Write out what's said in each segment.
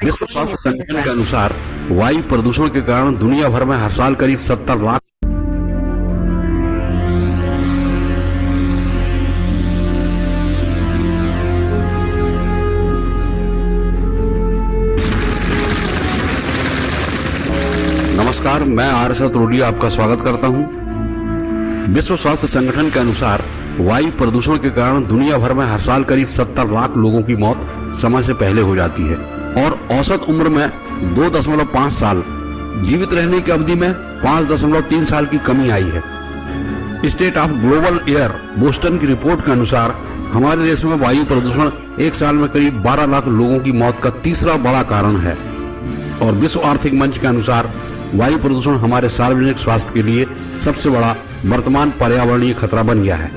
विश्व स्वास्थ्य संगठन के अनुसार वायु प्रदूषण के कारण दुनिया भर में हर साल करीब 70 लाख। नमस्कार, मैं आर.एस. रोडिया आपका स्वागत करता हूं। विश्व स्वास्थ्य संगठन के अनुसार वायु प्रदूषण के कारण दुनिया भर में हर साल करीब 70 लाख लोगों की मौत समय से पहले हो जाती है और औसत उम्र में 2.5 साल, जीवित रहने की अवधि में 5.3 साल की कमी आई है। State of global air Boston की रिपोर्ट के अनुसार हमारे देश में वायु प्रदूषण एक साल में करीब 12 लाख लोगों की मौत का तीसरा बड़ा कारण है और विश्व आर्थिक मंच के अनुसार वायु प्रदूषण हमारे सार्वजनिक स्वास्थ्य के लिए सबसे बड़ा वर्तमान पर्यावरणीय खतरा बन गया है।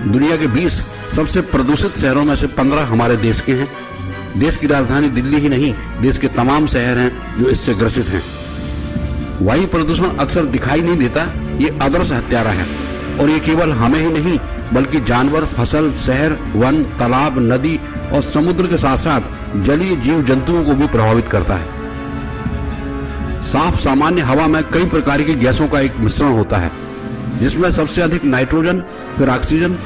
दुनिया के 20 सबसे प्रदूषित शहरों में से 15 हमारे देश के हैं। देश की राजधानी दिल्ली ही नहीं, देश के तमाम शहर हैं जो इससे ग्रसित हैं। वायु प्रदूषण अक्सर दिखाई नहीं देता, ये अदृश्य हत्यारा है और ये केवल हमें ही नहीं बल्कि जानवर, फसल, शहर, वन, तालाब, नदी और समुद्र के साथ साथ जलीय जीव जंतुओं को भी प्रभावित करता है। साफ सामान्य हवा में कई प्रकार की गैसों का एक मिश्रण होता है जिसमें सबसे अधिक नाइट्रोजन, फिर oxygen,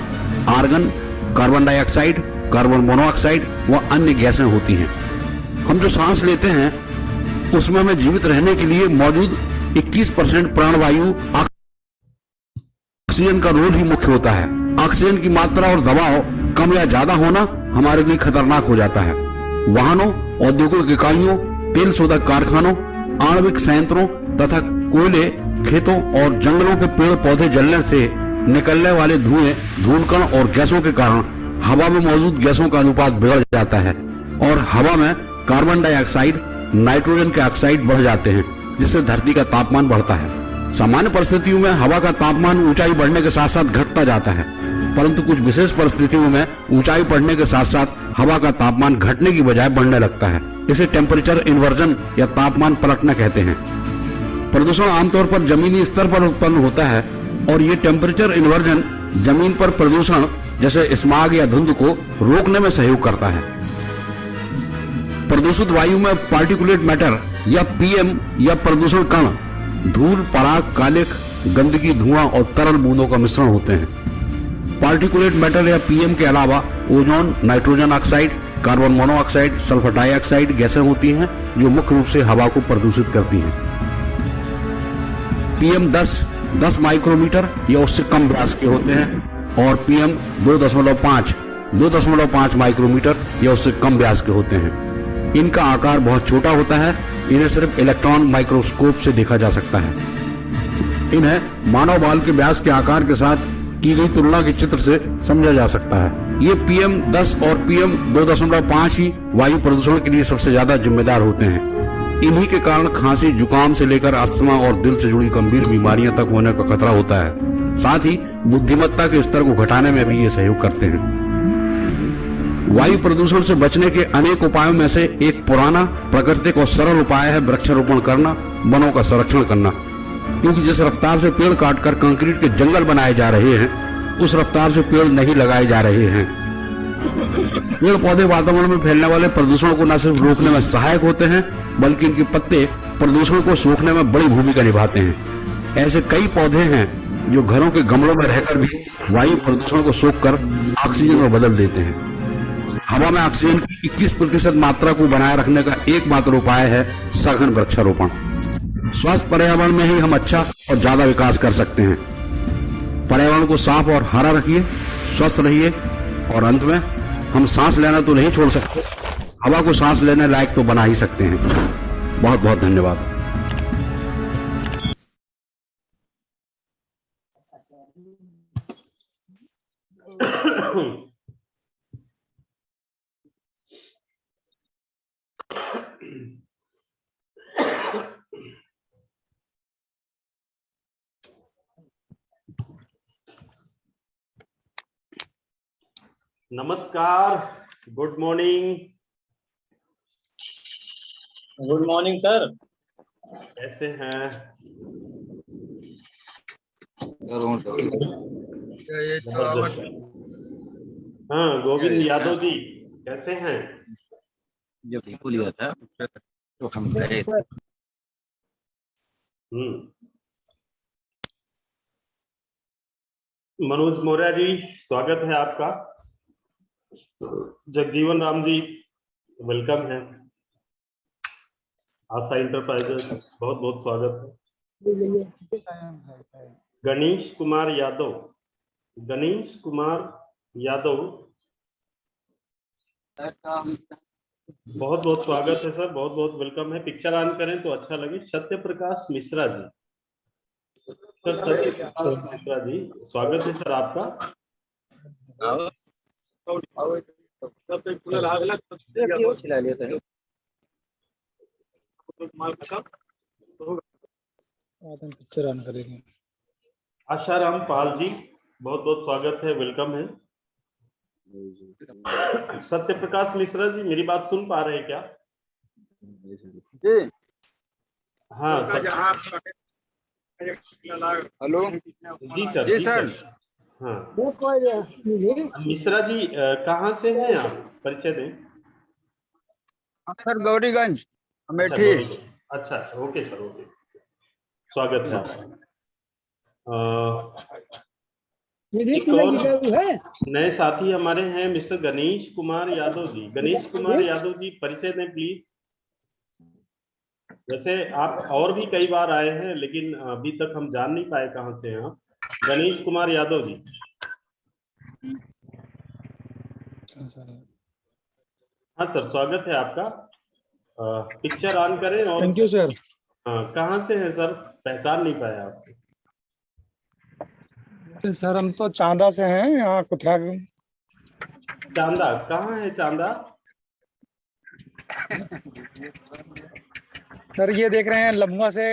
argon, carbon dioxide, carbon monoxide व अन्य गैसें होती हैं। हम जो सांस लेते हैं उसमें हमें जीवित रहने के लिए मौजूद 21% प्राणवायु ऑक्सीजन का रोल ही मुख्य होता है। ऑक्सीजन की मात्रा और दबाव कम या ज्यादा होना हमारे लिए खतरनाक हो जाता है। वाहनों, औद्योगिक इकाइयों, तेल शोधक कारखानों, आणविक संयंत्रों तथा कोयले, खेतों और जंगलों के पेड़ पौधे जलने से निकलने वाले धुएं, धूलकण और गैसों के कारण हवा में मौजूद गैसों का अनुपात बिगड़ जाता है और हवा में कार्बन डाइऑक्साइड, नाइट्रोजन के ऑक्साइड बढ़ जाते हैं जिससे धरती का तापमान बढ़ता है। सामान्य परिस्थितियों में हवा का तापमान ऊंचाई बढ़ने के साथ साथ घटता जाता है, परंतु कुछ विशेष परिस्थितियों में ऊंचाई बढ़ने के साथ साथ हवा का तापमान घटने की बजाय बढ़ने लगता है। इसे टेम्परेचर इन्वर्जन या तापमान पलटना कहते हैं। प्रदूषण आमतौर पर जमीनी स्तर पर उत्पन्न होता है और ये टेम्परेचर इन्वर्जन जमीन पर प्रदूषण जैसे स्मॉग या धुंध को रोकने में सहयोग करता है। प्रदूषित वायु में पार्टिकुलेट मैटर या पीएम या प्रदूषण कण धूल, पराग, कालिख, गंदगी, धुआं और तरल बूंदों का मिश्रण होते हैं। पार्टिकुलेट मैटर या पीएम के अलावा ozone, nitrogen oxide, carbon monoxide, sulphur dioxide गैसें होती हैं जो मुख्य रूप से हवा को प्रदूषित करती हैं। पीएम 10 माइक्रोमीटर या उससे कम व्यास के होते हैं और पीएम 2.5 माइक्रोमीटर या उससे कम व्यास के होते हैं। इनका आकार बहुत छोटा होता है, इन्हें सिर्फ इलेक्ट्रॉन माइक्रोस्कोप से देखा जा सकता है। इन्हें मानव बाल के व्यास के आकार के साथ की गई तुलना के चित्र से समझा जा सकता है। ये पीएम 10 और पीएम 2.5 ही वायु प्रदूषण के लिए सबसे ज्यादा जिम्मेदार होते हैं। इन्हीं के कारण खांसी, जुकाम से लेकर अस्थमा और दिल से जुड़ी गंभीर बीमारियां तक होने का खतरा होता है। साथ ही बुद्धिमत्ता के स्तर को घटाने में भी ये सहयोग करते हैं। वायु प्रदूषण से बचने के अनेक उपायों में से एक पुराना, प्राकृतिक और सरल उपाय है वृक्षारोपण करना, वनों का संरक्षण करना। क्योंकि जिस रफ्तार से पेड़ काटकर कंक्रीट के जंगल बनाए जा रहे हैं उस रफ्तार से पेड़ नहीं लगाए जा रहे हैं। पेड़ पौधे वातावरण में फैलने वाले प्रदूषण को न सिर्फ रोकने में सहायक होते हैं बल्कि इनके पत्ते प्रदूषण को सोखने में बड़ी भूमिका निभाते हैं। ऐसे कई पौधे हैं जो घरों के गमलों में रहकर भी वायु प्रदूषण को सोखकर ऑक्सीजन में बदल देते हैं। हवा में ऑक्सीजन की 21% मात्रा को बनाए रखने का एकमात्र उपाय है सघन वृक्षारोपण। स्वस्थ पर्यावरण में ही हम अच्छा और ज्यादा विकास कर सकते हैं। पर्यावरण को साफ और हरा रखिए, स्वस्थ रहिए और अंत में हम सांस लेना तो नहीं छोड़ सकते, हवा को सांस लेने लायक तो बना ही सकते हैं। बहुत बहुत धन्यवाद। नमस्कार, good morning. Good morning sir. कैसे हैं? हाँ, गोविंद यादव जी कैसे हैं? जब दीपू लिया था तो हम गए थे। मनोज मौर्य जी, स्वागत है आपका। जगजीवन राम जी, वेलकम है। आशा इंटरप्राइजेस, बहुत बहुत स्वागत है। गणेश कुमार यादव, गणेश कुमार यादव, बहुत बहुत स्वागत है सर, बहुत बहुत वेलकम है। पिक्चर ऑन करें तो अच्छा लगे। सत्य प्रकाश मिश्रा जी, सर सत्य प्रकाश मिश्रा जी, स्वागत है सर आपका। पिक्चर ऑन करेंगे। आशाराम पाल जी, बहुत बहुत स्वागत है, वेलकम है। सत्य प्रकाश मिश्रा जी, मेरी बात सुन पा रहे हैं क्या? हाँ हेलो जी सर, जी सर। हाँ मिश्रा जी, कहाँ से हैं आप, परिचय दें। सर गौरीगंज अच्छा, अमेठी। गौरीगंज। अच्छा, ओके सर, ओके, स्वागत है आपका। एक और नए साथी हमारे हैं, मिस्टर गणेश कुमार यादव जी। गणेश कुमार यादव जी, परिचय दें प्लीज। वैसे आप और भी कई बार आए हैं, लेकिन अभी तक हम जान नहीं पाए कहाँ से हैं आप। गणेश कुमार यादव जी। हाँ सर, स्वागत है आपका। पिक्चर ऑन करें और थैंक यू सर। कहाँ से हैं सर, पहचान नहीं पाया आपको। सर हम तो चांदा से हैं, यहाँ कुथरा। चांदा कहाँ है चांदा? सर ये देख रहे हैं लम्बा से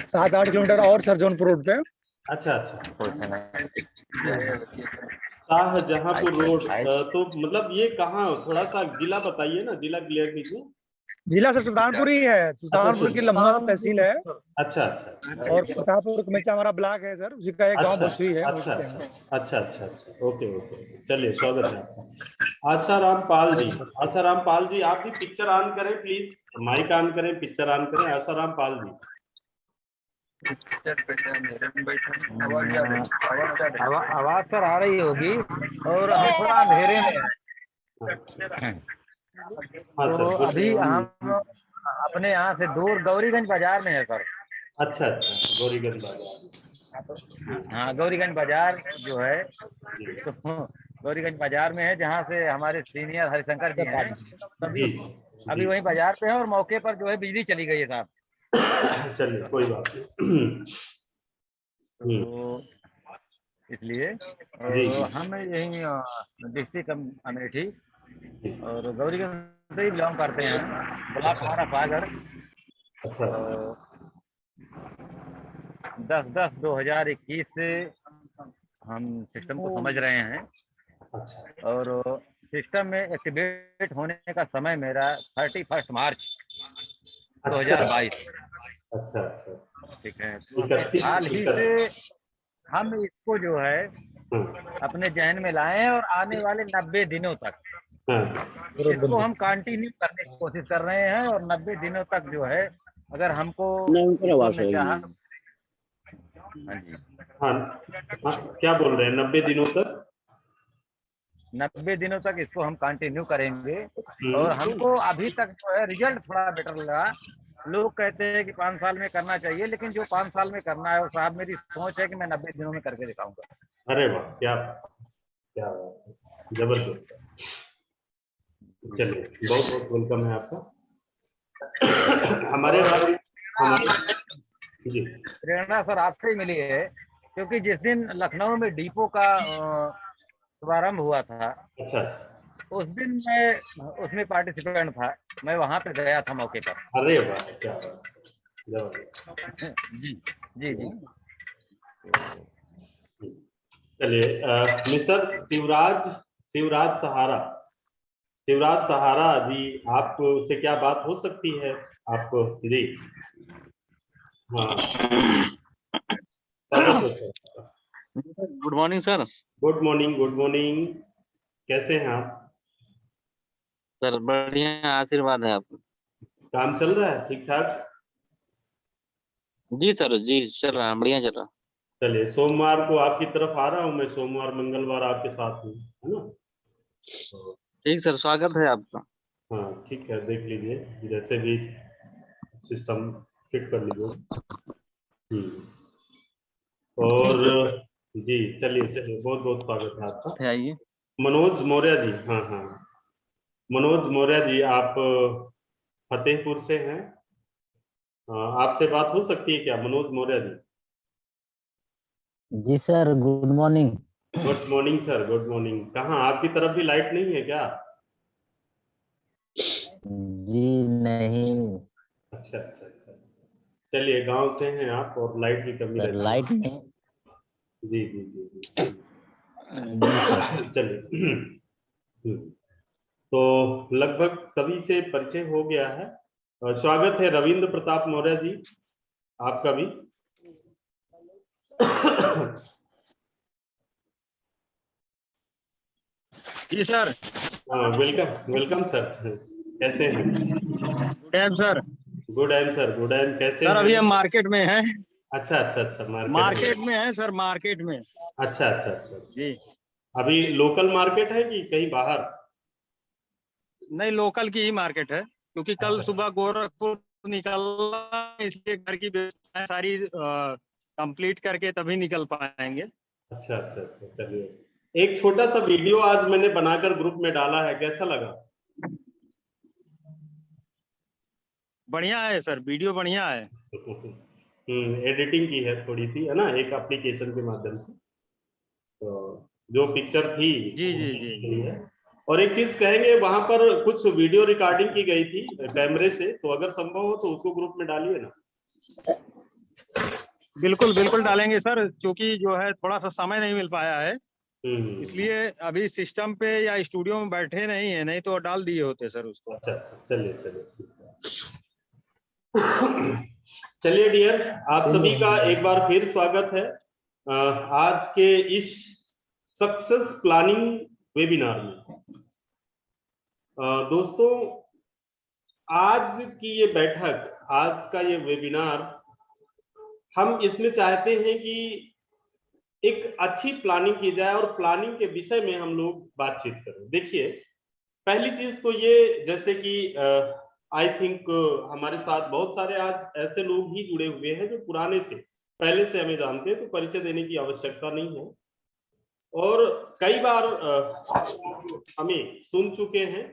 7-8 किलोमीटर और सर जौनपुर रोड पे। अच्छा अच्छा, शाहजहांपुर रोड। तो मतलब ये कहाँ, थोड़ा सा जिला बताइए ना, जिला क्लियर कीजिए। जिला सर सुल्तानपुर ही है, सुल्तानपुर की लम्बा तहसील है। अच्छा अच्छा, और फतेहपुर कमेचा हमारा ब्लॉक है सर, उसी का एक गांव बसुई है। अच्छा अच्छा अच्छा, ओके ओके, चलिए स्वागत है आपका। आशाराम पाल जी, आशाराम पाल जी, आप भी पिक्चर ऑन करें प्लीज, माइक ऑन करें, पिक्चर ऑन करें। आशाराम पाल जी, आवाज सर आ रही होगी और हम थोड़ा अंधेरे में हैं। हाँ तो सर, अभी हम अपने यहाँ से दूर गौरीगंज बाजार में है सर। अच्छा अच्छा, गौरीगंज बाजार। हाँ, गौरीगंज बाजार जो है, तो गौरीगंज बाजार में है, जहाँ से हमारे सीनियर हरिशंकर जी हैं। जी अभी वहीं बाजार पे है और मौके पर जो है बिजली चली गई है साहब। चलिए कोई बात नहीं। तो इसलिए हम यही डिस्ट्रिक्ट अमेठी और गौरीगंज से ही बिलोंग करते हैं। ब्लॉक हमारा सागर। अच्छा, 10/10/2021 से हम सिस्टम को समझ रहे हैं अच्छा और सिस्टम में एक्टिवेट होने का समय मेरा 31 मार्च 2022। अच्छा अच्छा, ठीक है। 31 हाल ही से हम इसको जो है अपने जहन में लाए और आने वाले 90 दिनों तक इसको हम कंटिन्यू करने की कोशिश कर रहे हैं। और 90 दिनों तक जो है, अगर हमको ईश्वर ने चाहा। हाँ जी, हाँ, क्या बोल रहे हैं, 90 दिनों तक? 90 दिनों तक इसको हम कंटिन्यू करेंगे। और हमको अभी तक जो है रिजल्ट थोड़ा बेटर लगा। लोग कहते हैं कि 5 साल में करना चाहिए, लेकिन जो 5 साल में करना है, और साहब मेरी सोच है कि मैं 90 दिनों में करके दिखाऊंगा। अरे वाह, क्या क्या जबरदस्त। चलिए, बहुत बहुत वेलकम है आपका। हमारे जी, प्रेरणा सर आपसे ही मिली है, क्योंकि जिस दिन लखनऊ में डिपो का शुभारंभ हुआ था, अच्छा अच्छा, उस दिन मैं उसमें पार्टिसिपेंट था। मैं वहां पे गया था मौके पर। अरे वाह, क्या जबरदस्त। जी जी जी। चलिए, मिस्टर शिवराज, शिवराज सहारा, शिवराज सहारा जी, आप से क्या बात हो सकती है आपको जी? हाँ, good morning sir. Good morning, good morning, कैसे हैं आप? सर बढ़िया, आशीर्वाद है आपका। काम चल रहा है ठीक ठाक? जी सर, जी चल रहा है, बढ़िया चल रहा चलिए, सोमवार को आपकी तरफ आ रहा हूँ मैं, सोमवार मंगलवार आपके साथ हूँ, है ना? है। ठीक सर, स्वागत है आपका। हाँ ठीक है, देख लीजिए जैसे भी सिस्टम फिट कर लीजिए। और जी चलिए चलिए, बहुत बहुत स्वागत है आपका। आइए। मनोज मौर्य जी, हाँ हाँ, मनोज मौर्य जी, आप फतेहपुर से हैं। आपसे बात हो सकती है क्या, मनोज मौर्य जी? जी sir, good morning. Good morning sir, good morning. कहाँ, आपकी तरफ भी लाइट नहीं है क्या? जी नहीं अच्छा अच्छा अच्छा, चलिए, गांव से हैं आप और लाइट की कमी सर, रहती लाइट है। नहीं। जी जी जी जी। जी सर। चलिए, तो लगभग सभी से परिचय हो गया है। स्वागत है रविंद्र प्रताप मौर्य जी, आपका भी। जी सर। हाँ, वेलकम वेलकम सर, कैसे हैं? Good time sir. Good time sir, good time, कैसे सर हैं? अभी हम मार्केट में हैं। अच्छा अच्छा अच्छा, मार्केट में हैं सर, मार्केट में। अच्छा अच्छा अच्छा अच्छा। जी। अभी लोकल मार्केट है कि कहीं बाहर? नहीं, लोकल की ही मार्केट है, क्योंकि कल अच्छा सुबह गोरखपुर निकलना है, इसलिए घर की व्यवस्थाएं सारी कंप्लीट करके तभी निकल पाएंगे। अच्छा अच्छा अच्छा, चलिए। एक छोटा सा वीडियो आज मैंने बनाकर ग्रुप में डाला है, कैसा लगा? बढ़िया है सर, वीडियो बढ़िया है। एडिटिंग की है थोड़ी सी, है ना, एक एप्लीकेशन के माध्यम से। तो जो पिक्चर थी जी वो जी ठीक जी। नहीं है। और एक चीज कहेंगे, वहां पर कुछ वीडियो रिकॉर्डिंग की गई थी कैमरे से, तो अगर संभव हो तो उसको ग्रुप में डालिए ना। बिल्कुल बिल्कुल डालेंगे सर, क्योंकि जो है थोड़ा सा समय नहीं मिल पाया है, हम्म। इसलिए अभी सिस्टम पे या स्टूडियो में बैठे नहीं है, नहीं तो डाल दिए होते सर उसको। अच्छा अच्छा, चलिए चलिए। चलिए डियर, आप सभी का एक बार फिर स्वागत है आज के इस सक्सेस प्लानिंग वेबिनार में। दोस्तों, आज की ये बैठक, आज का ये वेबिनार, हम इसमें चाहते हैं कि एक अच्छी प्लानिंग की जाए और प्लानिंग के विषय में हम लोग बातचीत करें। देखिए, पहली चीज तो ये, जैसे कि आई थिंक हमारे साथ बहुत सारे आज ऐसे लोग ही जुड़े हुए हैं जो पुराने से, पहले से हमें जानते हैं, तो परिचय देने की आवश्यकता नहीं है। और कई बार हमें सुन चुके हैं,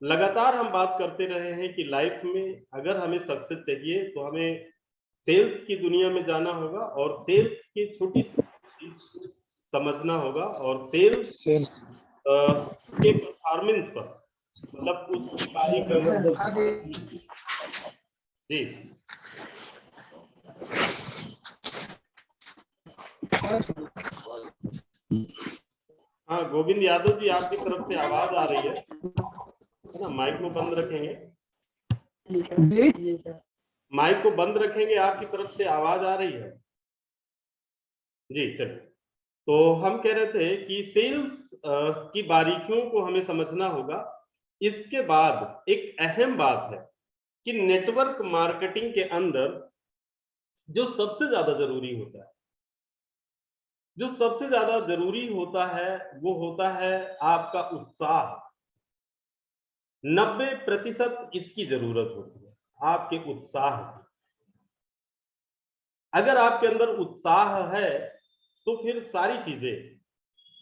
लगातार हम बात करते रहे हैं कि लाइफ में अगर हमें सक्सेस चाहिए तो हमें सेल्स की दुनिया में जाना होगा, और सेल्स की छोटी समझना होगा, और सेल्स के परफॉर्मेंस पर, मतलब उसकी बारीक जी। हाँ गोविंद यादव जी, आपकी तरफ से आवाज आ रही है ना? माइक को बंद रखेंगे, माइक को बंद रखेंगे, आपकी तरफ से आवाज आ रही है जी। चलिए, तो हम कह रहे थे कि सेल्स की बारीकियों को हमें समझना होगा। इसके बाद एक अहम बात है कि नेटवर्क मार्केटिंग के अंदर जो सबसे ज्यादा जरूरी होता है, जो सबसे ज्यादा जरूरी होता है, वो होता है आपका उत्साह। 90% इसकी जरूरत होती है, आपके उत्साह की। अगर आपके अंदर उत्साह है तो फिर सारी चीजें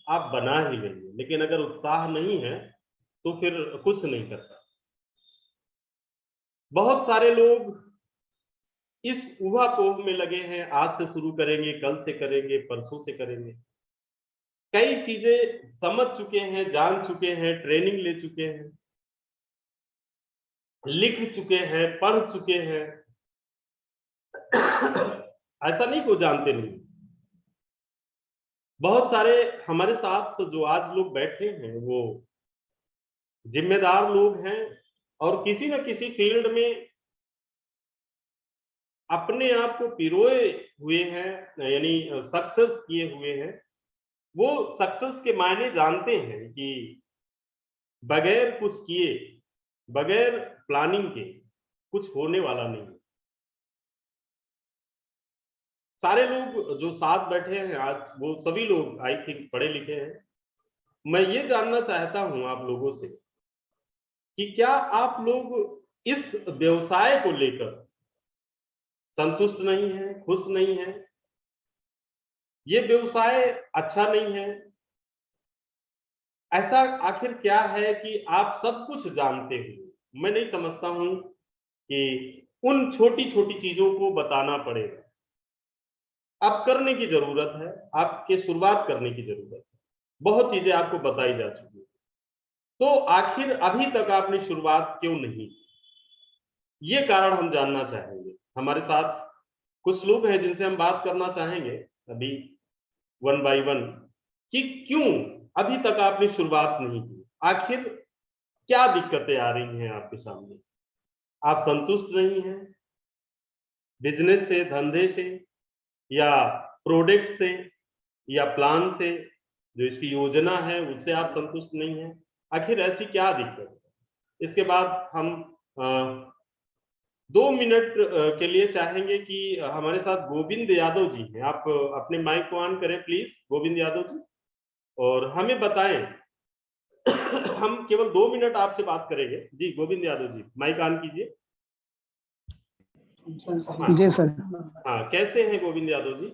आप बना ही लेंगे, लेकिन अगर उत्साह नहीं है तो फिर कुछ नहीं करता। बहुत सारे लोग इस ऊहापोह में लगे हैं, आज से शुरू करेंगे, कल से करेंगे, परसों से करेंगे। कई चीजें समझ चुके हैं, जान चुके हैं, ट्रेनिंग ले चुके हैं, लिख चुके हैं, पढ़ चुके हैं। ऐसा नहीं को जानते नहीं। बहुत सारे हमारे साथ तो जो आज लोग बैठे हैं वो जिम्मेदार लोग हैं, और किसी न किसी फील्ड में अपने आप को पिरोए हुए हैं, यानी सक्सेस किए हुए हैं। वो सक्सेस के मायने जानते हैं कि बगैर कुछ किए बगैर प्लानिंग के कुछ होने वाला नहीं। सारे लोग जो साथ बैठे हैं आज, वो सभी लोग आई थिंक पढ़े लिखे हैं। मैं ये जानना चाहता हूं आप लोगों से कि क्या आप लोग इस व्यवसाय को लेकर संतुष्ट नहीं है, खुश नहीं है? ये व्यवसाय अच्छा नहीं है? ऐसा आखिर क्या है कि आप सब कुछ जानते हो? मैं नहीं समझता हूं कि उन छोटी छोटी चीजों को बताना पड़ेगा। आप करने की जरूरत है, आपके शुरुआत करने की जरूरत है। बहुत चीजें आपको बताई जा चुकी है, तो आखिर अभी तक आपने शुरुआत क्यों नहीं? ये कारण हम जानना चाहेंगे। हमारे साथ कुछ लोग हैं जिनसे हम बात करना चाहेंगे अभी वन बाय वन, कि क्यों अभी तक आपने शुरुआत नहीं की? आखिर क्या दिक्कतें आ रही हैं आपके सामने? आप संतुष्ट नहीं हैं बिजनेस से, धंधे से, या प्रोडक्ट से, या प्लान से, जो इसकी योजना है उससे आप संतुष्ट नहीं हैं? आखिर ऐसी क्या दिक्कत है? इसके बाद हम 2 मिनट के लिए चाहेंगे कि हमारे साथ गोविंद यादव जी हैं। आप अपने माइक को ऑन करें प्लीज, गोविंद यादव जी, और हमें बताएं। हम केवल 2 मिनट आपसे बात करेंगे। जी गोविंद यादव जी, माइक ऑन कीजिए। जी सर। हाँ, कैसे हैं गोविंद यादव जी?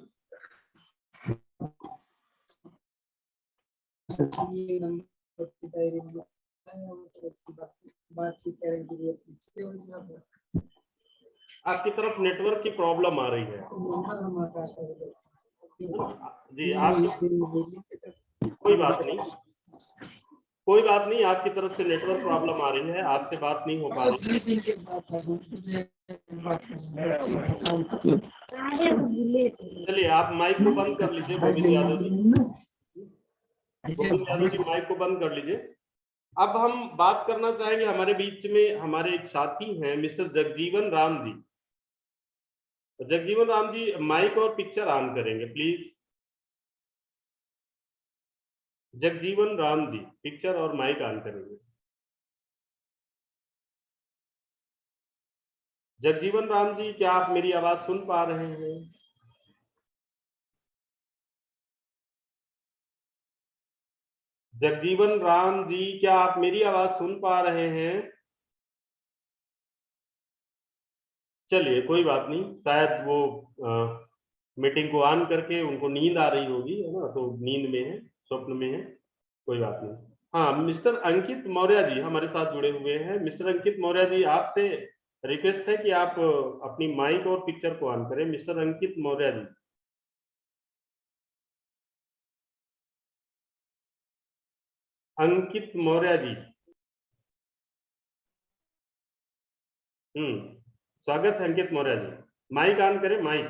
आपकी तरफ नेटवर्क की प्रॉब्लम आ रही है जी। आप कोई बात नहीं, कोई बात नहीं, आपकी तरफ से नेटवर्क प्रॉब्लम आ रही है, आपसे बात नहीं हो पा रही। चलिए आप माइक को बंद कर लीजिए गोविंद यादव जी। गोविंद यादव जी माइक को बंद कर लीजिए। अब हम बात करना चाहेंगे, हमारे बीच में हमारे एक साथी हैं मिस्टर जगजीवन राम जी। जगजीवन राम जी माइक और पिक्चर ऑन करेंगे प्लीज। जगजीवन राम जी पिक्चर और माइक ऑन करेंगे। जगजीवन राम जी, क्या आप मेरी आवाज सुन पा रहे हैं? जगजीवन राम जी, क्या आप मेरी आवाज सुन पा रहे हैं? चलिए कोई बात नहीं, शायद वो मीटिंग को ऑन करके उनको नींद आ रही होगी, है ना, तो नींद में है, स्वप्न में है, कोई बात नहीं। हाँ, मिस्टर अंकित मौर्य जी हमारे साथ जुड़े हुए हैं। मिस्टर अंकित मौर्य जी, आपसे रिक्वेस्ट है कि आप अपनी माइक और पिक्चर को ऑन करें। मिस्टर अंकित मौर्य जी। अंकित मौर्य जी, स्वागत है अंकित मौर्य जी। माइक ऑन करें, माइक।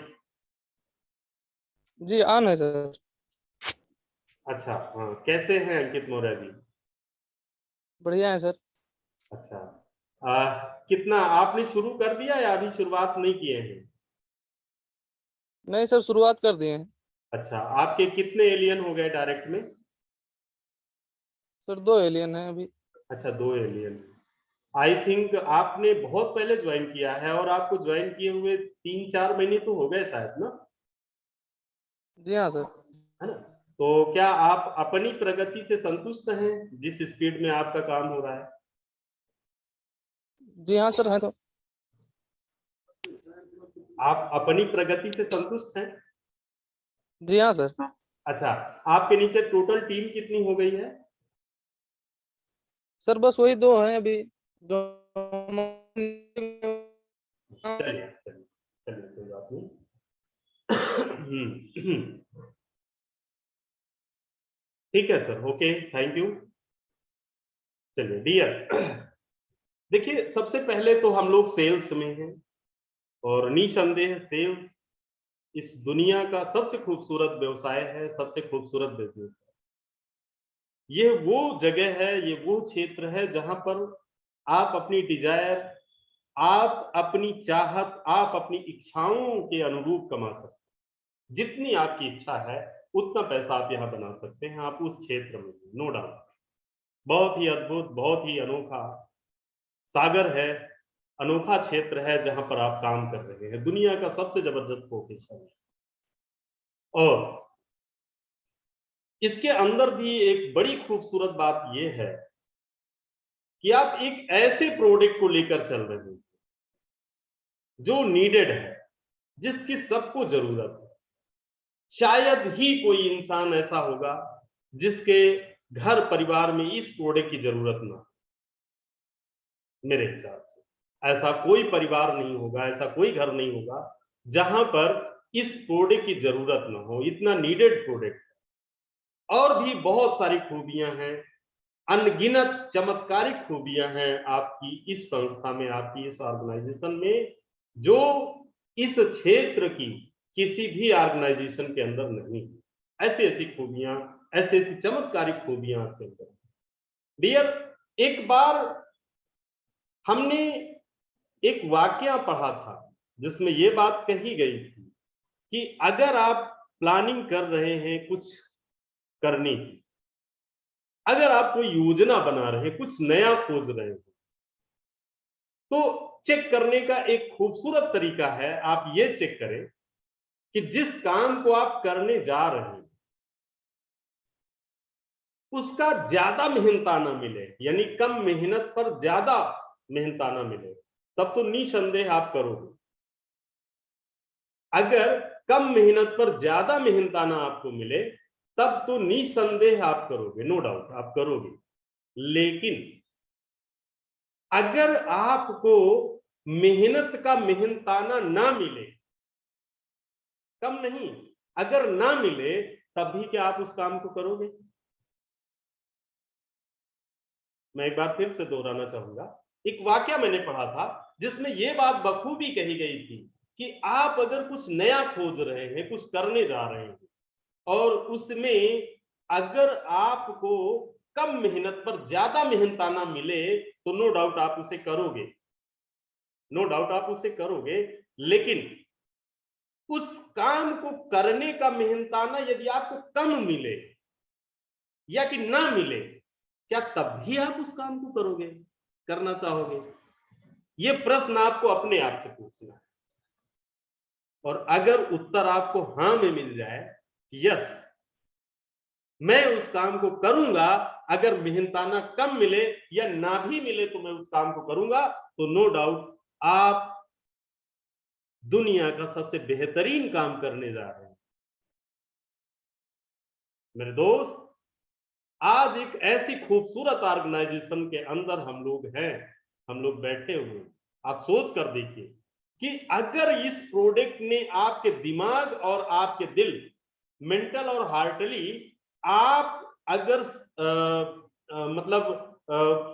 जी ऑन है सर। अच्छा, हाँ, कैसे हैं अंकित मौर्य जी? बढ़िया है सर। अच्छा, कितना आपने शुरू कर दिया या अभी शुरुआत नहीं किए हैं? नहीं सर, शुरुआत कर दिए हैं। अच्छा, आपके कितने एलियन हो गए डायरेक्ट में? सर 2 एलियन है अभी। अच्छा, 2 एलियन। आई थिंक आपने बहुत पहले ज्वाइन किया है, और आपको ज्वाइन किए हुए 3-4 महीने तो हो गए शायद ना? जी हाँ सर। है ना? तो क्या आप अपनी प्रगति से संतुष्ट हैं जिस स्पीड में आपका काम हो रहा है? जी हाँ सर, है तो। आप अपनी प्रगति से संतुष्ट हैं? जी हाँ सर। अच्छा, आपके नीचे टोटल टीम कितनी हो गई है? सर बस वही 2 हैं अभी जो। चलिए चलिए चलिए, कोई बात नहीं। ठीक है सर, ओके, थैंक यू। चलिए डियर, देखिए सबसे पहले तो हम लोग सेल्स में हैं, और निसंदेह सेल्स इस दुनिया का सबसे खूबसूरत व्यवसाय है, सबसे खूबसूरत बिजनेस है। ये वो जगह है, ये वो क्षेत्र है जहां पर आप अपनी डिजायर, आप अपनी चाहत, आप अपनी इच्छाओं के अनुरूप कमा सकते हैं। जितनी आपकी इच्छा है उतना पैसा आप यहाँ बना सकते हैं। आप उस क्षेत्र में, नो डाउट, बहुत ही अद्भुत, बहुत ही अनोखा सागर है, अनोखा क्षेत्र है जहां पर आप काम कर रहे हैं, दुनिया का सबसे जबरदस्त प्रोफेशन है। और इसके अंदर भी एक बड़ी खूबसूरत बात यह है कि आप एक ऐसे प्रोडक्ट को लेकर चल रहे हैं जो नीडेड है, जिसकी सबको जरूरत है। शायद ही कोई इंसान ऐसा होगा जिसके घर परिवार में इस प्रोडक्ट की जरूरत ना हो। मेरे हिसाब से ऐसा कोई परिवार नहीं होगा, ऐसा कोई घर नहीं होगा जहां पर इस प्रोडक्ट की जरूरत ना हो। इतना नीडेड प्रोडक्ट। और भी बहुत सारी खूबियां हैं, अनगिनत चमत्कारिक खूबियां हैं आपकी इस संस्था में, आपकी इस ऑर्गेनाइजेशन में, जो इस क्षेत्र की किसी भी ऑर्गेनाइजेशन के अंदर नहीं। ऐसी ऐसी खूबियां, ऐसी ऐसी चमत्कारिक खूबियां आपके अंदर। डियर, एक बार हमने एक वाकया पढ़ा था जिसमें यह बात कही गई थी कि अगर आप प्लानिंग कर रहे हैं कुछ करने की, अगर आप कोई योजना बना रहे हैं, कुछ नया खोज रहे हैं, तो चेक करने का एक खूबसूरत तरीका है, आप ये चेक करें कि जिस काम को आप करने जा रहे हैं उसका ज्यादा मेहनताना मिले, यानी कम मेहनत पर ज्यादा मेहनताना मिले, तब तो निसंदेह आप करोगे। अगर कम मेहनत पर ज्यादा मेहनताना आपको मिले तब तो निसंदेह आप करोगे, नो डाउट आप करोगे। लेकिन अगर आपको मेहनत का मेहनताना ना मिले, कम नहीं, अगर ना मिले, तब भी क्या आप उस काम को करोगे? मैं एक बार फिर से दोहराना चाहूंगा। एक वाकया मैंने पढ़ा था जिसमें यह बात बखूबी कही गई थी कि आप अगर कुछ नया खोज रहे हैं, कुछ करने जा रहे हैं, और उसमें अगर आपको कम मेहनत पर ज्यादा मेहनताना मिले तो नो डाउट आप उसे करोगे, नो डाउट आप उसे करोगे। लेकिन उस काम को करने का मेहनताना यदि आपको कम मिले या कि ना मिले, क्या तब भी आप उस काम को करोगे, करना चाहोगे? यह प्रश्न आपको अपने आप से पूछना है। और अगर उत्तर आपको हां में मिल जाए, यस मैं उस काम को करूंगा, अगर मेहनताना कम मिले या ना भी मिले तो मैं उस काम को करूंगा, तो नो डाउट आप दुनिया का सबसे बेहतरीन काम करने जा रहे हैं। मेरे दोस्त, आज एक ऐसी खूबसूरत ऑर्गेनाइजेशन के अंदर हम लोग हैं, हम लोग बैठे हुए हैं। आप सोच कर देखिए कि अगर इस प्रोडक्ट ने आपके दिमाग और आपके दिल, मेंटल और हार्टली, आप अगर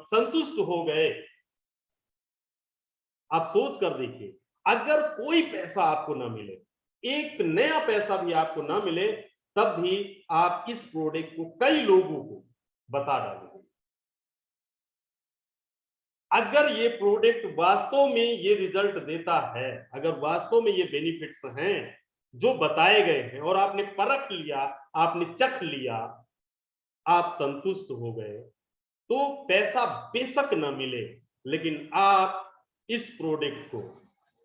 संतुष्ट हो गए, आप सोच कर देखिए, अगर कोई पैसा आपको ना मिले, एक नया पैसा भी आपको ना मिले, तब भी आप इस प्रोडक्ट को कई लोगों को बता डालेंगे। अगर ये प्रोडक्ट वास्तव में ये रिजल्ट देता है, अगर वास्तव में ये बेनिफिट्स हैं जो बताए गए हैं और आपने परख लिया, आपने चख लिया, आप संतुष्ट हो गए, तो पैसा बेशक ना मिले, लेकिन आप इस प्रोडक्ट को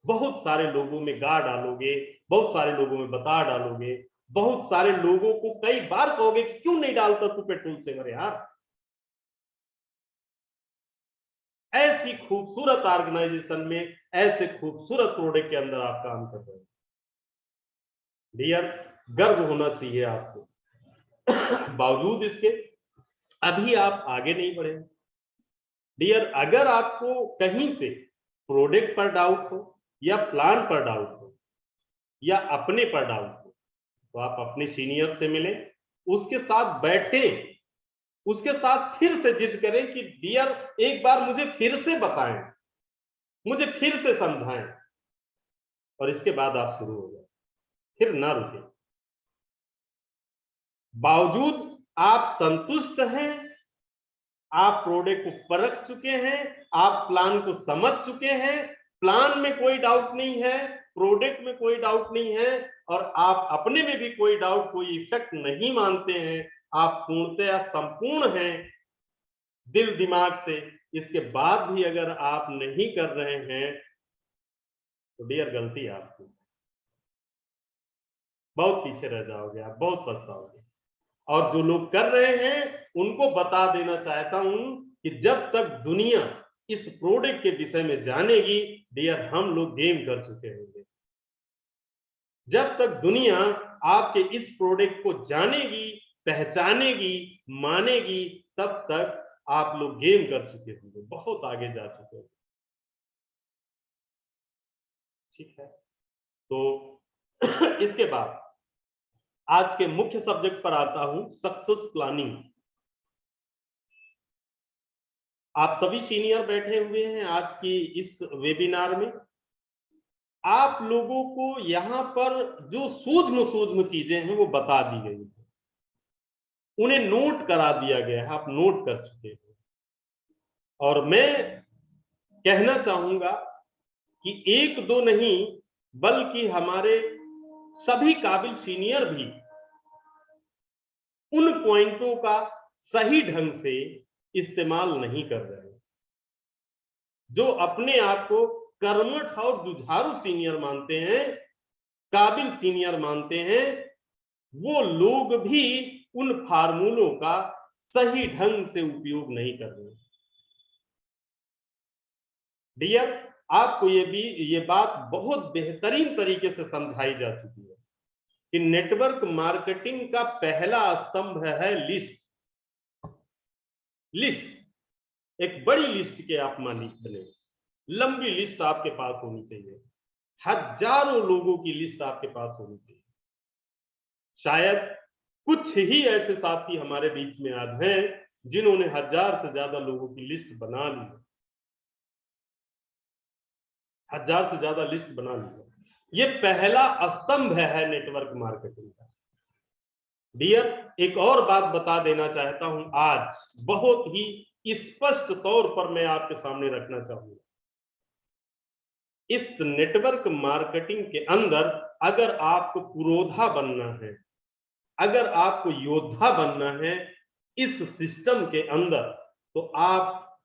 बहुत सारे लोगों में गा डालोगे, बहुत सारे लोगों में बता डालोगे, बहुत सारे लोगों को कई बार कहोगे कि क्यों नहीं डालता तू पेट्रोल सेवर यार। ऐसी खूबसूरत ऑर्गेनाइजेशन में, ऐसे खूबसूरत प्रोडक्ट के अंदर आप काम कर रहे हैं। डियर, गर्व होना चाहिए आपको। बावजूद इसके अभी आप आगे नहीं बढ़े। डियर, अगर आपको कहीं से प्रोडक्ट पर डाउट हो या प्लान पर डाउट हो या अपने पर डाउट हो, तो आप अपने सीनियर से मिलें, उसके साथ बैठें, उसके साथ फिर से जिद करें कि डियर एक बार मुझे फिर से बताएं, मुझे फिर से समझाएं, और इसके बाद आप शुरू हो जाए, फिर ना रुके। बावजूद आप संतुष्ट हैं, आप प्रोडक्ट को परख चुके हैं, आप प्लान को समझ चुके हैं, प्लान में कोई डाउट नहीं है, प्रोडक्ट में कोई डाउट नहीं है, और आप अपने में भी कोई डाउट, कोई इफेक्ट नहीं मानते हैं, आप पूर्णतया संपूर्ण हैं, दिल दिमाग से, इसके बाद भी अगर आप नहीं कर रहे हैं तो डियर गलती है आपकी, बहुत पीछे रह जाओगे आप, बहुत पछताओगे। और जो लोग कर रहे हैं उनको बता देना चाहता हूं कि जब तक दुनिया इस प्रोडक्ट के विषय में जानेगी, डियर हम लोग गेम कर चुके होंगे। जब तक दुनिया आपके इस प्रोडक्ट को जानेगी, पहचानेगी, मानेगी, तब तक आप लोग गेम कर चुके होंगे, बहुत आगे जा चुके होंगे। ठीक है, तो इसके बाद आज के मुख्य सब्जेक्ट पर आता हूं, सक्सेस प्लानिंग। आप सभी सीनियर बैठे हुए हैं आज की इस वेबिनार में। आप लोगों को यहां पर जो सूक्ष्म चीजें हैं वो बता दी गई है, उन्हें नोट करा दिया गया है, आप नोट कर चुके हैं। और मैं कहना चाहूंगा कि एक दो नहीं बल्कि हमारे सभी काबिल सीनियर भी उन पॉइंटों का सही ढंग से इस्तेमाल नहीं कर रहे हैं। जो अपने आप को कर्मठ और जुझारू सीनियर मानते हैं, काबिल सीनियर मानते हैं, वो लोग भी उन फार्मूलों का सही ढंग से उपयोग नहीं कर रहे। डियर, आपको ये बात बहुत बेहतरीन तरीके से समझाई जा चुकी है कि नेटवर्क मार्केटिंग का पहला स्तंभ है लिस्ट। लिस्ट एक बड़ी लिस्ट के आप मालिक बने, लंबी लिस्ट आपके पास होनी चाहिए, हजारों लोगों की लिस्ट आपके पास होनी चाहिए। शायद कुछ ही ऐसे साथी हमारे बीच में आज हैं जिन्होंने 1000 से ज्यादा लोगों की लिस्ट बना ली, 1000 से ज्यादा लिस्ट बना ली। ये पहला स्तंभ है नेटवर्क मार्केटिंग का। डियर, एक और बात बता देना चाहता हूं, आज बहुत ही स्पष्ट तौर पर मैं आपके सामने रखना चाहूंगा। इस नेटवर्क मार्केटिंग के अंदर अगर आपको पुरोधा बनना है, अगर आपको योद्धा बनना है इस सिस्टम के अंदर, तो आप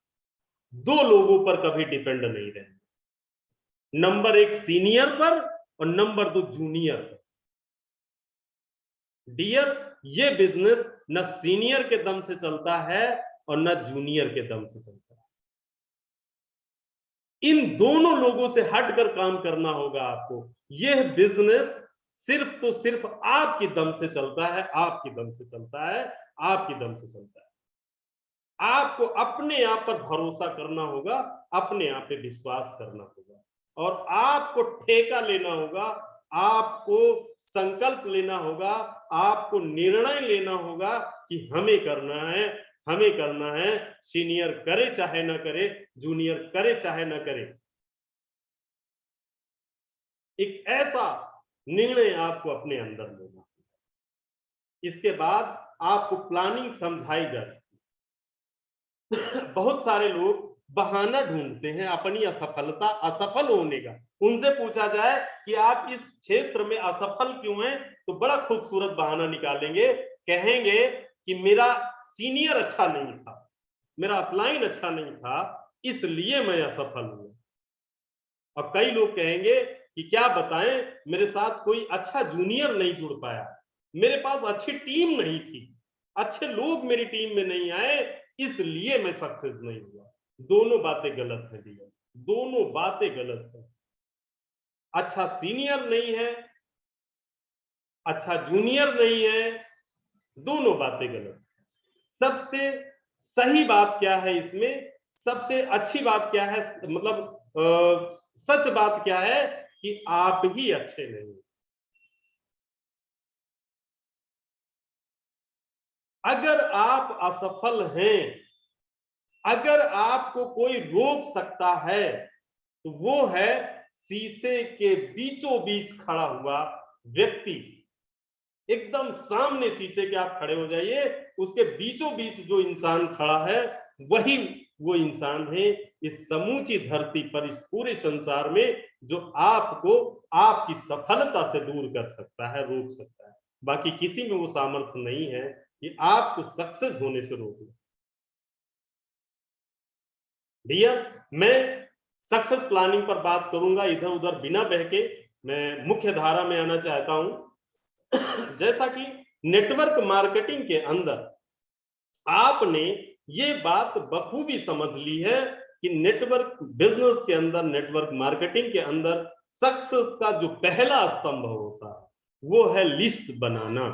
दो लोगों पर कभी डिपेंड नहीं रहना, नंबर 1 सीनियर पर और नंबर 2 जूनियर पर। डियर, ये बिजनेस न सीनियर के दम से चलता है और न जूनियर के दम से चलता है। इन दोनों लोगों से हटकर काम करना होगा आपको। यह बिजनेस सिर्फ तो सिर्फ आपकी दम से चलता है, आपकी दम से चलता है, आपकी दम से चलता है। आपको अपने आप पर भरोसा करना होगा, अपने आप पे विश्वास करना होगा, और आपको ठेका लेना होगा, आपको संकल्प लेना होगा, आपको निर्णय लेना होगा कि हमें करना है, हमें करना है। सीनियर करे चाहे ना करे, जूनियर करे चाहे ना करे, एक ऐसा निर्णय आपको अपने अंदर लेना है। इसके बाद आपको प्लानिंग समझाई जाती है। बहुत सारे लोग बहाना ढूंढते हैं अपनी असफल होने का। उनसे पूछा जाए कि आप इस क्षेत्र में असफल क्यों हैं, तो बड़ा खूबसूरत बहाना निकालेंगे, कहेंगे कि मेरा सीनियर अच्छा नहीं था, मेरा अपलाइन अच्छा नहीं था, इसलिए मैं असफल हूं। और कई लोग कहेंगे कि क्या बताएं, मेरे साथ कोई अच्छा जूनियर नहीं जुड़ पाया, मेरे पास अच्छी टीम नहीं थी, अच्छे लोग मेरी टीम में नहीं आए, इसलिए मैं सक्सेस नहीं हुआ। दोनों बातें गलत है भैया, दोनों बातें गलत है। अच्छा सीनियर नहीं है, अच्छा जूनियर नहीं है, दोनों बातें गलत। सबसे सही बात क्या है इसमें, सबसे अच्छी बात क्या है, मतलब सच बात क्या है कि आप ही अच्छे नहीं। अगर आप असफल हैं, अगर आपको कोई रोक सकता है, तो वो है शीशे के बीचों बीच खड़ा हुआ व्यक्ति। एकदम सामने शीशे के आप खड़े हो जाइए, उसके बीचों बीच जो इंसान खड़ा है वही वो इंसान है इस समूची धरती पर, इस पूरे संसार में, जो आपको आपकी सफलता से दूर कर सकता है, रोक सकता है। बाकी किसी में वो सामर्थ्य नहीं है कि आपको सक्सेस होने से रोके। डियर, मैं सक्सेस प्लानिंग पर बात करूंगा, इधर उधर बिना बहके मैं मुख्य धारा में आना चाहता हूं। जैसा कि नेटवर्क मार्केटिंग के अंदर आपने ये बात बखूबी समझ ली है कि नेटवर्क बिजनेस के अंदर, नेटवर्क मार्केटिंग के अंदर सक्सेस का जो पहला स्तंभ होता है वो है लिस्ट बनाना।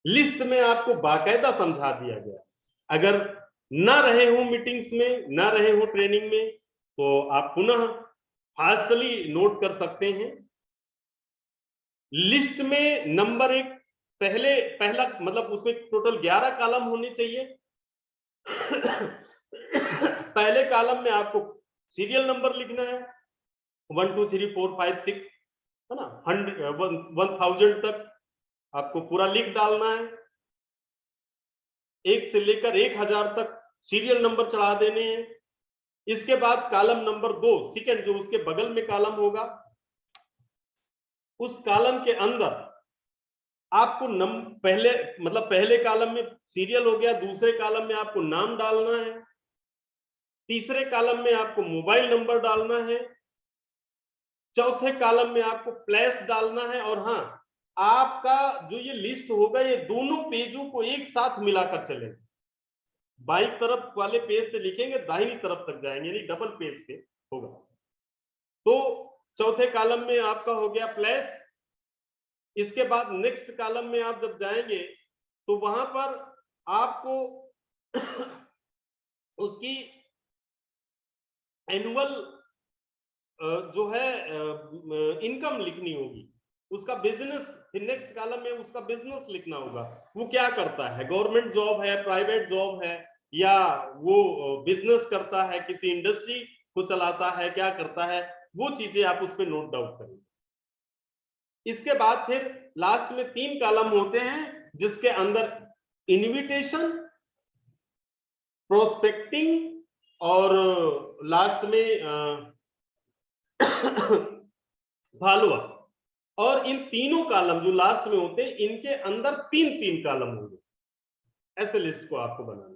लिस्ट में आपको बाकायदा समझा दिया गया। अगर ना रहे हो मीटिंग्स में, ना रहे हो ट्रेनिंग में, तो आप पुनः फास्टली नोट कर सकते हैं। लिस्ट में नंबर 1 पहला मतलब उसमें टोटल 11 कॉलम होने चाहिए। पहले कॉलम में आपको सीरियल नंबर लिखना है 1 2 3 4 5 6, है ना, 1000 तक आपको पूरा लिख डालना है। 1 से लेकर 1000 तक सीरियल नंबर चढ़ा देने हैं। इसके बाद कॉलम नंबर 2 सेकंड, जो उसके बगल में कॉलम होगा, उस कॉलम के अंदर आपको पहले कॉलम में सीरियल हो गया, दूसरे कॉलम में आपको नाम डालना है, तीसरे कॉलम में आपको मोबाइल नंबर डालना है, चौथे कॉलम में आपको प्लेस डालना है। और हाँ, आपका जो ये लिस्ट होगा ये दोनों पेजों को एक साथ मिलाकर चलेगा। बाईं तरफ वाले पेज से लिखेंगे, दाहिनी तरफ तक जाएंगे, यानी डबल पेज पे होगा। तो चौथे कॉलम में आपका हो गया प्लेस। इसके बाद नेक्स्ट कॉलम में आप जब जाएंगे तो वहां पर आपको उसकी एनुअल जो है इनकम लिखनी होगी, उसका बिजनेस। फिर नेक्स्ट कॉलम में उसका बिजनेस लिखना होगा, वो क्या करता है, गवर्नमेंट जॉब है, प्राइवेट जॉब है, या वो बिजनेस करता है, किसी इंडस्ट्री को चलाता है, क्या करता है, वो चीजें आप उस पर नोट डाउन करेंगे। इसके बाद फिर लास्ट में 3 कॉलम होते हैं जिसके अंदर इनविटेशन, प्रोस्पेक्टिंग और लास्ट में फॉलो अप। और इन तीनों कॉलम जो लास्ट में होते हैं, इनके अंदर 3-3 कॉलम होंगे। ऐसे लिस्ट को आपको बनाना।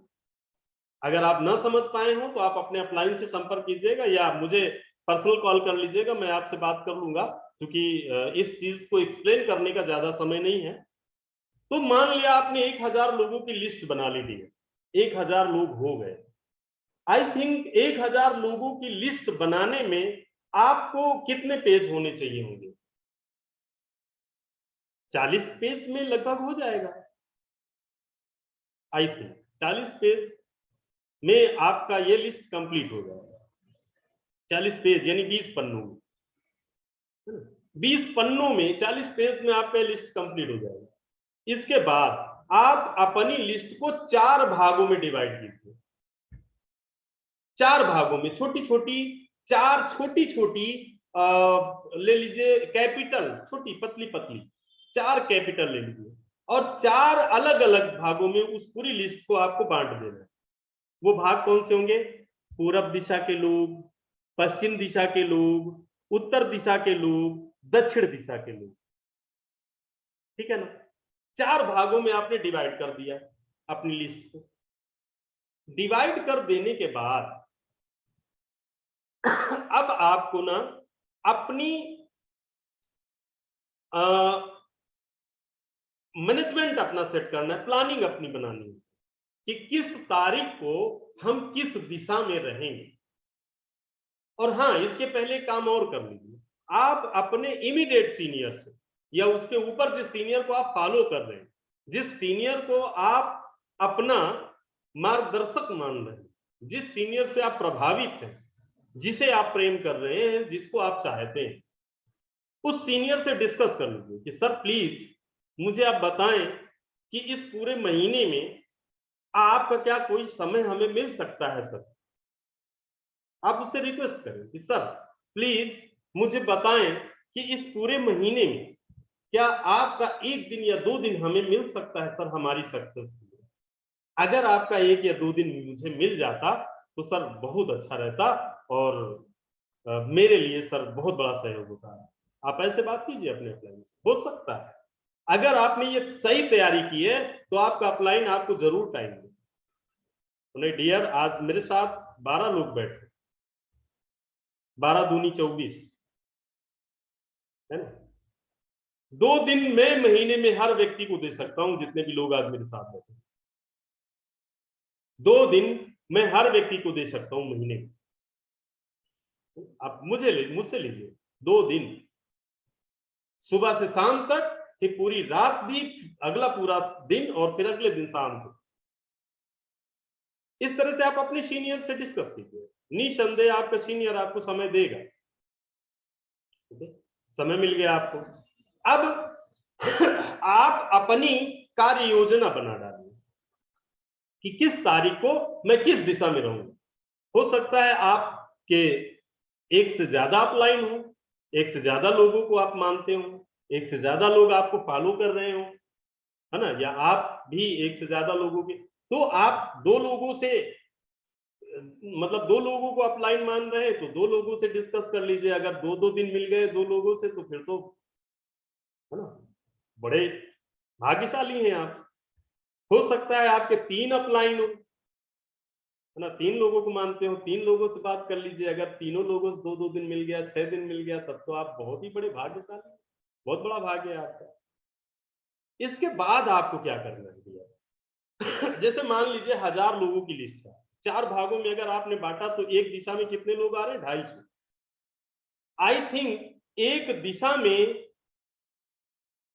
अगर आप ना समझ पाए हो तो आप अपने अपलाइन से संपर्क कीजिएगा या मुझे पर्सनल कॉल कर लीजिएगा, मैं आपसे बात कर लूंगा, क्योंकि इस चीज को एक्सप्लेन करने का ज्यादा समय नहीं है। तो मान लिया आपने 1000 लोगों की लिस्ट बना ली थी, 1000 लोग हो गए। आई थिंक 1000 लोगों की लिस्ट बनाने में आपको कितने पेज होने चाहिए होंगे? 40 पेज में लगभग हो जाएगा। आई थिंक 40 पेज में आपका ये लिस्ट कंप्लीट हो जाएगा। 40 पेज यानी 20 पन्नों में, 20 पन्नों में 40 पेज में आपका लिस्ट कंप्लीट हो जाएगा। इसके बाद आप अपनी लिस्ट को 4 भागों में डिवाइड कीजिए। 4 भागों में छोटी छोटी 4 छोटी छोटी ले लीजिए कैपिटल, छोटी पतली पतली 4 कैपिटल ले लीजिए, और 4 अलग अलग भागों में उस पूरी लिस्ट को आपको बांट देना है। वो भाग कौन से होंगे? पूरब दिशा के लोग, पश्चिम दिशा के लोग, उत्तर दिशा के लोग, दक्षिण दिशा के लोग। ठीक है ना? 4 भागों में आपने डिवाइड कर दिया अपनी लिस्ट को। डिवाइड कर देने के बाद अब आपको ना अपनी मैनेजमेंट अपना सेट करना है, प्लानिंग अपनी बनानी है कि किस तारीख को हम किस दिशा में रहेंगे। और हाँ, इसके पहले काम और कर लीजिए, आप अपने इमीडिएट सीनियर से या उसके ऊपर जिस सीनियर को आप फॉलो कर रहे हैं, जिस सीनियर को आप अपना मार्गदर्शक मान रहे हैं, जिस सीनियर से आप प्रभावित हैं, जिसे आप प्रेम कर रहे हैं, जिसको आप चाहते हैं, उस सीनियर से डिस्कस कर लीजिए कि सर प्लीज मुझे आप बताएं कि इस पूरे महीने में आपका क्या कोई समय हमें मिल सकता है। सर आप उससे रिक्वेस्ट करें कि सर प्लीज मुझे बताएं कि इस पूरे महीने में क्या आपका 1 दिन या 2 दिन हमें मिल सकता है सर हमारी सक्सेस के लिए। अगर आपका 1 या 2 दिन मुझे मिल जाता तो सर बहुत अच्छा रहता और मेरे लिए सर बहुत बड़ा सहयोग होता है। आप ऐसे बात कीजिए अपने अपलाइन से, हो सकता है अगर आपने ये सही तैयारी की है तो आपका अपलाइन आपको जरूर टाइम दे। नहीं डियर, आज मेरे साथ 12 लोग बैठे, 12 दूनी 24 है ना। 2 दिन में महीने में हर व्यक्ति को दे सकता हूं, जितने भी लोग आज मेरे साथ बैठे। 2 दिन मैं हर व्यक्ति को दे सकता हूं महीने में। आप मुझसे लीजिए 2 दिन, सुबह से शाम तक, फिर पूरी रात भी, अगला पूरा दिन, और फिर अगले दिन शाम को। इस तरह से आप अपने सीनियर से डिस्कस कीजिए। निसंदेह आपका सीनियर आपको समय देगा। समय मिल गया आपको। अब आप अपनी कार्य योजना बना डालिए कि किस तारीख को मैं किस दिशा में रहूंगा। हो सकता है आपके एक से ज्यादा अपलाइन हो, एक से ज्यादा लोगों को आप मानते हो, एक से ज्यादा लोग आपको फॉलो कर रहे हो, है ना, या आप भी एक से ज्यादा लोगों के, तो आप 2 लोगों से, मतलब 2 लोगों को अपलाइन मान रहे हैं तो 2 लोगों से डिस्कस कर लीजिए। अगर 2-2 दिन मिल गए 2 लोगों से तो फिर तो, है ना, बड़े भाग्यशाली हैं आप। हो सकता है आपके 3 अपलाइन हो, है ना, 3 लोगों को मानते हो, 3 लोगों से बात कर लीजिए। अगर तीनों लोगों से 2-2 दिन मिल गया, 6 दिन मिल गया, तब तो आप बहुत ही बड़े भाग्यशाली, बहुत बड़ा भाग्य है आपका। इसके बाद आपको क्या करना है? जैसे मान लीजिए 1000 लोगों की लिस्ट है, 4 भागों में अगर आपने बांटा तो एक दिशा में कितने लोग आ रहे हैं? 250। आई थिंक एक दिशा में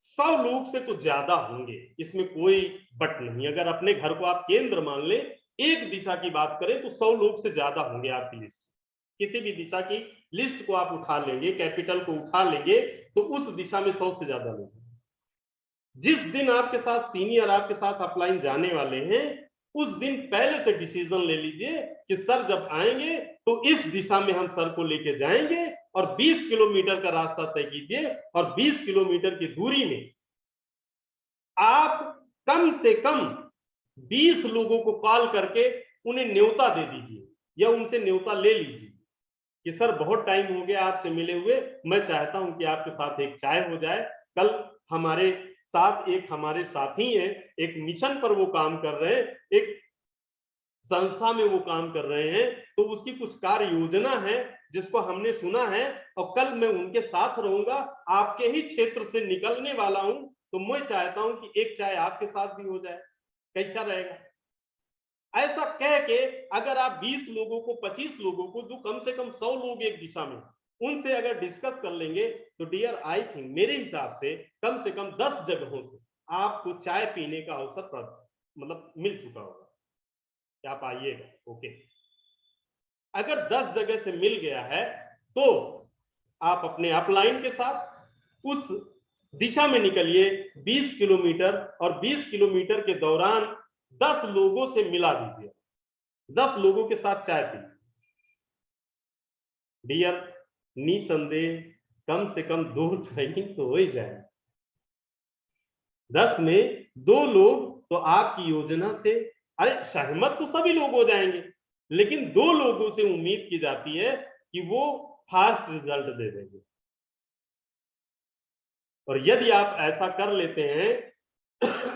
100 लोग से तो ज्यादा होंगे, इसमें कोई बट नहीं। अगर अपने घर को आप केंद्र मान ले, एक दिशा की बात करें तो 100 लोग से ज्यादा होंगे आपकी लिस्ट। किसी भी दिशा की लिस्ट को आप उठा लेंगे, कैपिटल को उठा लेंगे, तो उस दिशा में 100 से ज्यादा लोग। जिस दिन आपके साथ सीनियर आपके साथ अपलाइन जाने वाले हैं, उस दिन पहले से डिसीजन ले लीजिए कि सर जब आएंगे तो इस दिशा में हम सर को लेके जाएंगे, और 20 किलोमीटर का रास्ता तय कीजिए, और 20 किलोमीटर की दूरी में आप कम से कम 20 लोगों को कॉल करके उन्हें न्योता दे दीजिए, या उनसे न्योता ले लीजिए कि सर बहुत टाइम हो गया आपसे मिले हुए, मैं चाहता हूं कि आपके साथ एक चाय हो जाए। कल हमारे साथ एक हमारे साथी हैं, एक मिशन पर वो काम कर रहे हैं, एक संस्था में वो काम कर रहे हैं, तो उसकी कुछ कार्य योजना है जिसको हमने सुना है, और कल मैं उनके साथ रहूंगा, आपके ही क्षेत्र से निकलने वाला हूं, तो मैं चाहता हूं कि एक चाय आपके साथ भी हो जाए, कैसा रहेगा? ऐसा कह के अगर आप 20 लोगों को, 25 लोगों को, जो कम से कम 100 लोग एक दिशा में, उनसे अगर डिस्कस कर लेंगे तो डियर आई थिंक मेरे हिसाब से कम 10 जगहों से आपको चाय पीने का अवसर मतलब मिल चुका होगा कि आप आइएगा। ओके, अगर 10 जगह से मिल गया है तो आप अपने अपलाइन के साथ उस दिशा में निकलिए 20 किलोमीटर, और 20 किलोमीटर के दौरान 10 लोगों से मिला दीजिए, 10 लोगों के साथ चाय पी। डियर, निसंदेह कम से कम 2 ट्रेनिंग तो हो ही जाए। 10 में 2 लोग तो आपकी योजना से, अरे सहमत तो सभी लोग हो जाएंगे, लेकिन 2 लोगों से उम्मीद की जाती है कि वो फास्ट रिजल्ट दे देंगे। और यदि आप ऐसा कर लेते हैं,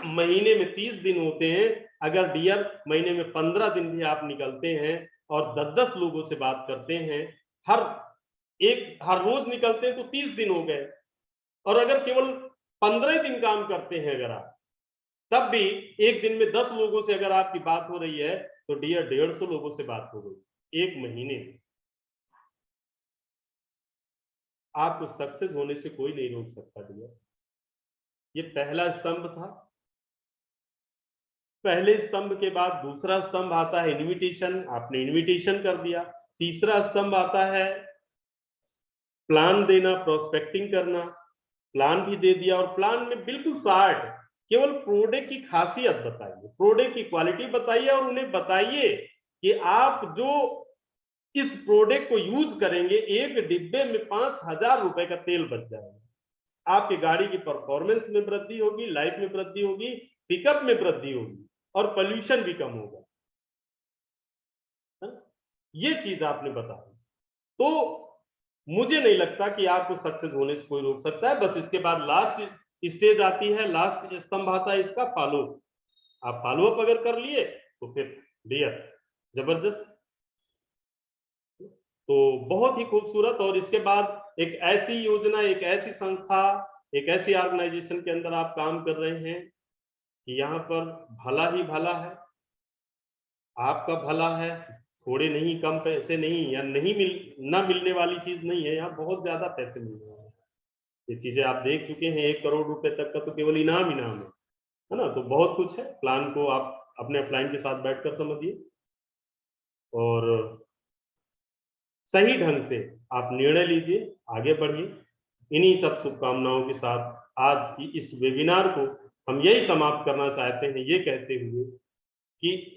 महीने में 30 दिन होते हैं, अगर डियर महीने में 15 दिन भी आप निकलते हैं और 10-10 लोगों से बात करते हैं, हर रोज निकलते हैं तो 30 दिन हो गए। और अगर केवल 15 दिन काम करते हैं अगर आप, तब भी एक दिन में 10 लोगों से अगर आपकी बात हो रही है तो डियर 150 लोगों से बात हो गई एक महीने में। आपको सक्सेस होने से कोई नहीं रोक सकता डियर। ये पहला स्तंभ था। पहले स्तंभ के बाद दूसरा स्तंभ आता है इनविटेशन, आपने इनविटेशन कर दिया। तीसरा स्तंभ आता है प्लान देना, प्रोस्पेक्टिंग करना, प्लान भी दे दिया, और प्लान में बिल्कुल शार्ट केवल प्रोडक्ट की खासियत बताइए, प्रोडक्ट की क्वालिटी बताइए, और उन्हें बताइए कि आप जो इस प्रोडक्ट को यूज करेंगे, एक डिब्बे में 5000 रुपए का तेल बच जाएगा। आपकी गाड़ी की परफॉर्मेंस में वृद्धि होगी, लाइफ में वृद्धि होगी, पिकअप में वृद्धि होगी, और पोल्यूशन भी कम होगा। ये चीज आपने बताई, तो मुझे नहीं लगता कि आपको सक्सेस होने से कोई रोक सकता है। बस इसके बाद लास्ट स्टेज आती है, लास्ट स्तंभ आता है इसका फॉलो। आप फॉलो अप अगर कर लिए तो फिर डियर जबरदस्त। तो बहुत ही खूबसूरत। और इसके बाद एक ऐसी योजना, एक ऐसी संस्था, एक ऐसी ऑर्गेनाइजेशन के अंदर आप काम कर रहे हैं कि यहाँ पर भला ही भला है, आपका भला है, थोड़े नहीं, कम पैसे नहीं, या ना मिलने वाली चीज नहीं है, यहाँ बहुत ज्यादा पैसे मिल रहे हैं। ये चीजें आप देख चुके हैं, 1 करोड़ रुपए तक का तो केवल इनाम है ना। तो बहुत कुछ है। प्लान को आप अपने अपलाइन के साथ बैठकर समझिए और सही ढंग से आप निर्णय लीजिए, आगे बढ़िए। इन्हीं सब शुभकामनाओं के साथ आज की इस वेबिनार को हम यही समाप्त करना चाहते हैं, ये कहते हुए कि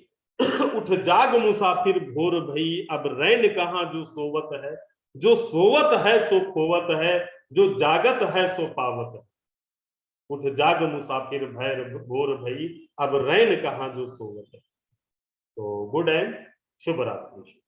उठ जाग मुसाफिर भोर भई, अब रैन कहाँ जो सोवत है, जो सोवत है सो खोवत है, जो जागत है सो पावत है। उठ जाग मुसाफिर भैर भोर भई, अब रैन कहाँ जो सोवत है। तो गुड एंड शुभ रात्रि।